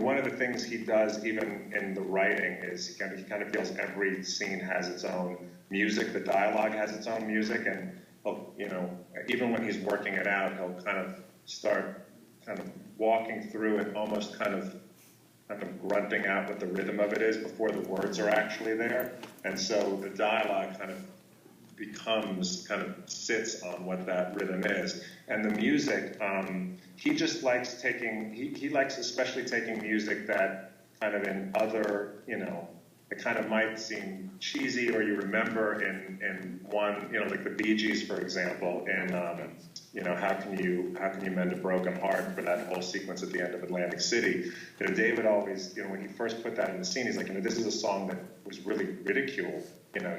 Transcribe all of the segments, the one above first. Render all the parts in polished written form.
one of the things he does even in the writing is he kind of feels every scene has its own music. The dialogue has its own music, and even when he's working it out, he'll kind of start kind of walking through it, almost kind of grunting out what the rhythm of it is before the words are actually there. And so the dialogue kind of sits on what that rhythm is. And the music, he just likes he likes especially taking music that kind of in other, it kind of might seem cheesy, or you remember in one, like the Bee Gees, for example, in, how can you mend a broken heart, for that whole sequence at the end of Atlantic City. David always, when he first put that in the scene, he's like, this is a song that was really ridiculed,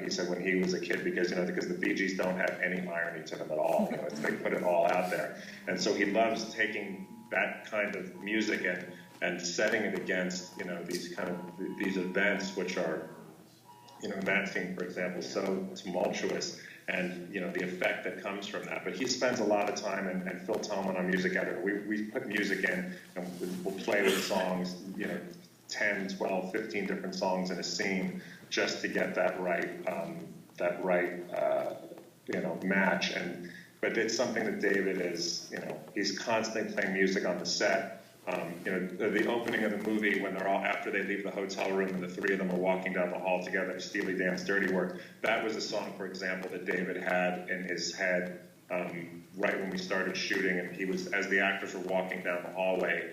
he said, when he was a kid, because the Bee Gees don't have any irony to them at all. They put it all out there. And so he loves taking that kind of music and setting it against, these events, which are, in that scene, for example, so tumultuous, and, the effect that comes from that. But he spends a lot of time, and Phil Tillman, our music editor, we put music in, and we'll play with songs, 10, 12, 15 different songs in a scene, just to get that right match. But it's something that David is, he's constantly playing music on the set. The opening of the movie, when they're all, after they leave the hotel room and the three of them are walking down the hall together, Steely Dan's Dirty Work, that was a song, for example, that David had in his head right when we started shooting, and he was, as the actors were walking down the hallway,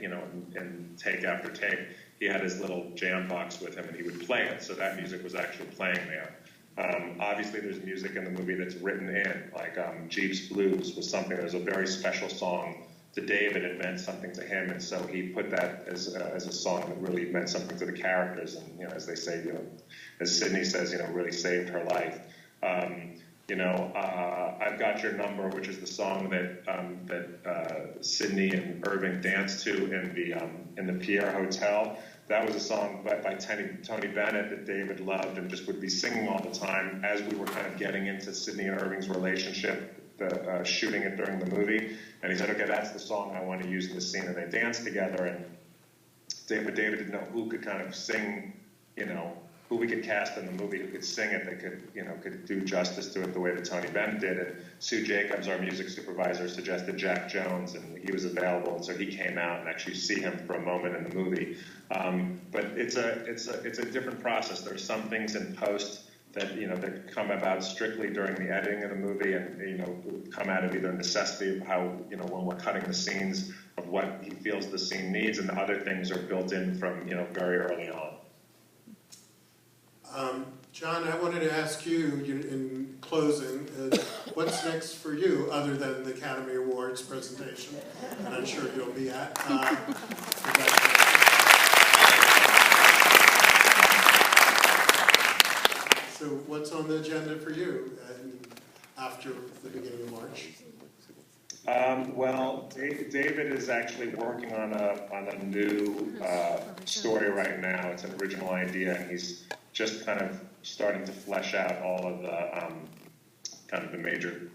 and take after take, he had his little jam box with him, and he would play it, so that music was actually playing there. Obviously, there's music in the movie that's written in, like Jeeps Blues was something that was a very special song to David. It meant something to him, and so he put that as a song that really meant something to the characters, and as they say, as Sydney says, really saved her life. I've Got Your Number, which is the song that Sydney and Irving danced to in the Pierre Hotel. That was a song by Tony Bennett that David loved and just would be singing all the time as we were kind of getting into Sydney and Irving's relationship, shooting it during the movie. And he said, okay, that's the song I want to use in the scene. And they danced together, and David didn't know who could kind of sing, who we could cast in the movie who could sing it, that could do justice to it the way that Tony Bennett did. And Sue Jacobs, our music supervisor, suggested Jack Jones, and he was available, and so he came out and actually see him for a moment in the movie. But it's a different process. There's some things in post that that come about strictly during the editing of the movie, and come out of either necessity of how when we're cutting the scenes of what he feels the scene needs, and the other things are built in from very early on. John, I wanted to ask you in closing, what's next for you other than the Academy Awards presentation, and I'm sure you'll be at. So what's on the agenda for you after the beginning of March? Well, David is actually working on a new story right now. It's an original idea, and he's just kind of starting to flesh out all of the kind of the major